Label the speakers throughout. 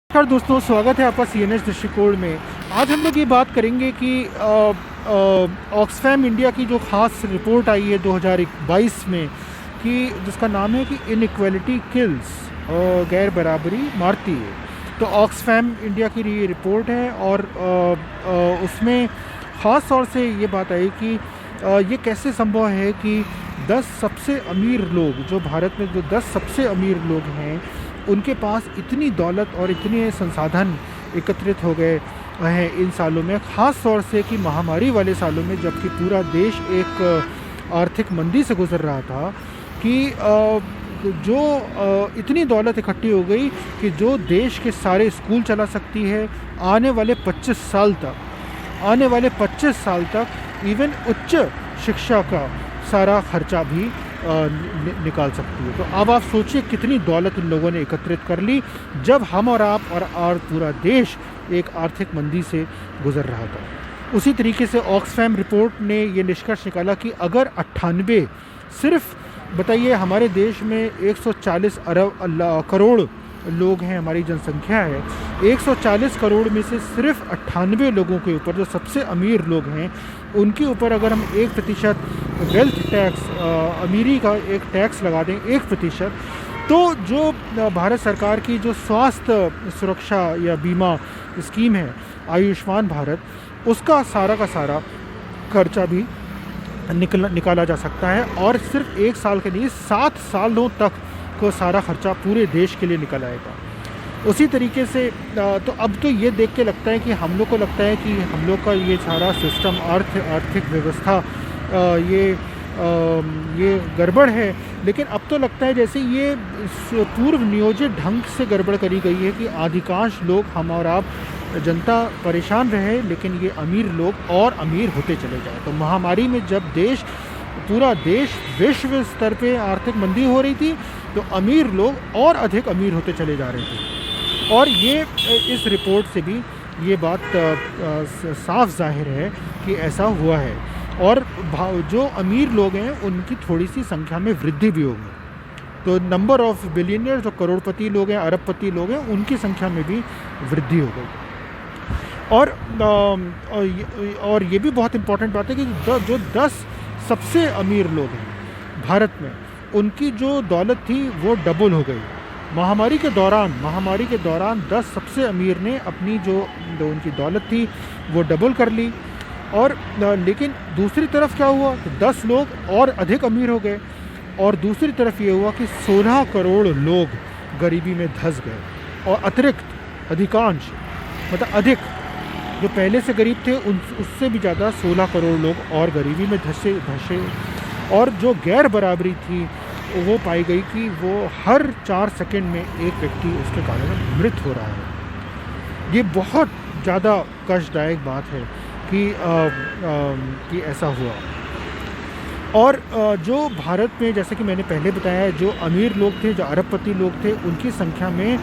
Speaker 1: नमस्कार दोस्तों, स्वागत है आपका सीएनएस दृष्टिकोण में। आज हम लोग ये बात करेंगे कि ऑक्सफैम इंडिया की जो ख़ास रिपोर्ट आई है 2022 में, कि जिसका नाम है कि इनइक्वालिटी किल्स, गैर बराबरी मारती है। तो ऑक्सफैम इंडिया की ये रिपोर्ट है और उसमें ख़ास तौर से ये बात आई कि ये कैसे संभव है कि 10 सबसे अमीर लोग, जो भारत में जो 10 सबसे अमीर लोग हैं, उनके पास इतनी दौलत और इतने संसाधन एकत्रित हो गए हैं इन सालों में, ख़ास तौर से कि महामारी वाले सालों में, जबकि पूरा देश एक आर्थिक मंदी से गुजर रहा था, कि इतनी दौलत इकट्ठी हो गई कि जो देश के सारे स्कूल चला सकती है आने वाले 25 साल तक इवन उच्च शिक्षा का सारा खर्चा भी निकाल सकती है। तो अब आप सोचिए कितनी दौलत इन लोगों ने एकत्रित कर ली जब हम और आप और पूरा देश एक आर्थिक मंदी से गुजर रहा था। उसी तरीके से ऑक्सफैम रिपोर्ट ने ये निष्कर्ष निकाला कि अगर 98 सिर्फ बताइए, हमारे देश में 140 करोड़ लोग हैं, हमारी जनसंख्या है, 140 करोड़ में से सिर्फ 98 लोगों के ऊपर, जो सबसे अमीर लोग हैं, उनके ऊपर अगर हम 1% वेल्थ टैक्स, अमीरी का एक टैक्स लगा दें 1%, तो जो भारत सरकार की जो स्वास्थ्य सुरक्षा या बीमा स्कीम है आयुष्मान भारत, उसका सारा का सारा खर्चा भी निकाला जा सकता है। और सिर्फ 1 साल के लिए 7 सालों तक को सारा खर्चा पूरे देश के लिए निकल आएगा। उसी तरीके से तो अब तो ये देख के लगता है कि हम लोग को लगता है कि हम लोग का ये सारा सिस्टम, आर्थिक व्यवस्था ये गड़बड़ है, लेकिन अब तो लगता है जैसे ये पूर्व नियोजित ढंग से गड़बड़ करी गई है कि अधिकांश लोग, हम और आप जनता परेशान रहे, लेकिन ये अमीर लोग और अमीर होते चले जाए। तो महामारी में जब पूरा देश विश्व स्तर पे आर्थिक मंदी हो रही थी, तो अमीर लोग और अधिक अमीर होते चले जा रहे थे। और ये इस रिपोर्ट से भी ये बात साफ जाहिर है कि ऐसा हुआ है। और जो अमीर लोग हैं उनकी थोड़ी सी संख्या में वृद्धि भी होगी। तो नंबर ऑफ बिलियनियर, जो करोड़पति लोग हैं, अरबपति लोग हैं, उनकी संख्या में भी वृद्धि हो गई। और ये भी बहुत इम्पोर्टेंट बात है कि जो 10 सबसे अमीर लोग हैं भारत में, उनकी जो दौलत थी वो डबल हो गई महामारी के दौरान 10 सबसे अमीर ने अपनी जो उनकी दौलत थी वो डबल कर ली। और लेकिन दूसरी तरफ क्या हुआ कि 10 लोग और अधिक अमीर हो गए, और दूसरी तरफ ये हुआ कि 16 करोड़ लोग गरीबी में धंस गए। और अतिरिक्त अधिकांश, मतलब अधिक, जो पहले से गरीब थे उससे भी ज़्यादा 16 करोड़ लोग और गरीबी में धंसे। और जो गैर बराबरी थी वो पाई गई कि वो हर 4 सेकंड में एक व्यक्ति उसके कारण मृत हो रहा है। ये बहुत ज़्यादा कष्टदायक बात है कि ऐसा हुआ। और जो भारत में, जैसे कि मैंने पहले बताया, जो अमीर लोग थे, जो अरबपति लोग थे, उनकी संख्या में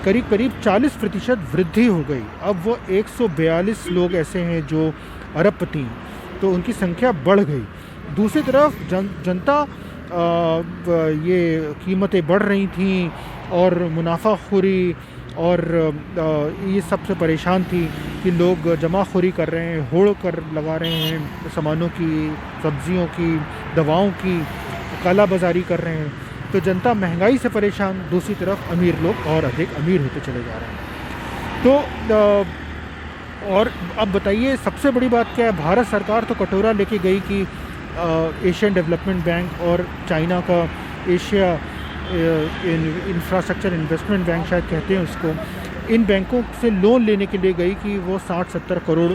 Speaker 1: करीब 40% वृद्धि हो गई। अब वो 142 लोग ऐसे हैं जो अरबपति, तो उनकी संख्या बढ़ गई। दूसरी तरफ जनता, ये कीमतें बढ़ रही थी और मुनाफाखोरी और ये सबसे परेशान थी कि लोग जमाखोरी कर रहे हैं, होड़ कर लगा रहे हैं सामानों की, सब्जियों की, दवाओं की, काला बाजारी कर रहे हैं। तो जनता महंगाई से परेशान, दूसरी तरफ अमीर लोग और अधिक अमीर होते चले जा रहे हैं। तो और अब बताइए सबसे बड़ी बात क्या है। भारत सरकार तो कटोरा लेके गई कि एशियन डेवलपमेंट बैंक और चाइना का एशिया इंफ्रास्ट्रक्चर इन्वेस्टमेंट बैंक शायद कहते हैं उसको, इन बैंकों से लोन लेने के लिए गई कि वो 60-70 करोड़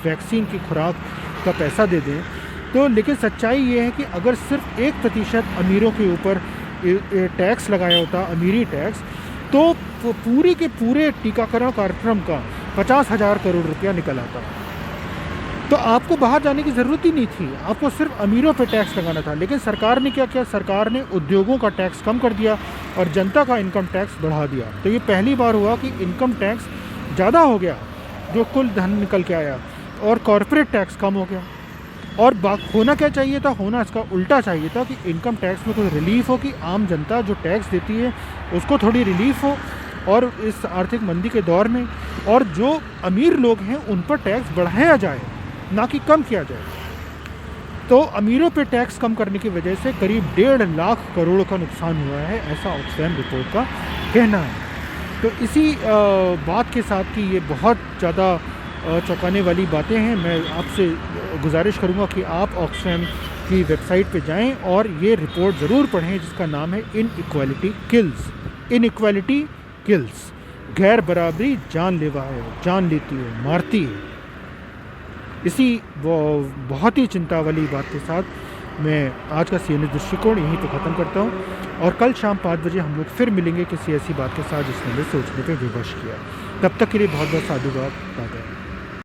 Speaker 1: वैक्सीन की खुराक का पैसा दे दें। तो लेकिन सच्चाई ये है कि अगर सिर्फ 1% अमीरों के ऊपर टैक्स लगाया होता, अमीरी टैक्स, तो पूरे के पूरे टीकाकरण कार्यक्रम का 50,000 करोड़ रुपया निकल आता। तो आपको बाहर जाने की ज़रूरत ही नहीं थी, आपको सिर्फ अमीरों पे टैक्स लगाना था। लेकिन सरकार ने क्या किया, सरकार ने उद्योगों का टैक्स कम कर दिया और जनता का इनकम टैक्स बढ़ा दिया। तो ये पहली बार हुआ कि इनकम टैक्स ज़्यादा हो गया, जो कुल धन निकल के आया, और कॉरपोरेट टैक्स कम हो गया। और होना क्या चाहिए था, होना इसका उल्टा चाहिए था कि इनकम टैक्स में कोई रिलीफ हो, कि आम जनता जो टैक्स देती है उसको थोड़ी रिलीफ हो, और इस आर्थिक मंदी के दौर में, और जो अमीर लोग हैं उन पर टैक्स बढ़ाया जाए, ना कि कम किया जाए। तो अमीरों पे टैक्स कम करने की वजह से करीब 1.5 लाख करोड़ का नुकसान हुआ है, ऐसा ऑक्सफैम रिपोर्ट का कहना है। तो इसी बात के साथ कि ये बहुत ज़्यादा चौंकाने वाली बातें हैं, मैं आपसे गुजारिश करूँगा कि आप ऑक्सफैम की वेबसाइट पे जाएं और ये रिपोर्ट ज़रूर पढ़ें, जिसका नाम है इनइक्वालिटी किल्स। इनइक्वालिटी किल्स, गैर बराबरी जानलेवा है, जान लेती है, मारती है। इसी वो बहुत ही चिंता वाली बात के साथ मैं आज का CNN दृष्टिकोण यहीं पे ख़त्म करता हूँ, और कल शाम 5 बजे हम लोग फिर मिलेंगे किसी ऐसी बात के साथ जिसने हमें सोचने पे विवश किया। तब तक के लिए बहुत बहुत साधुवाद।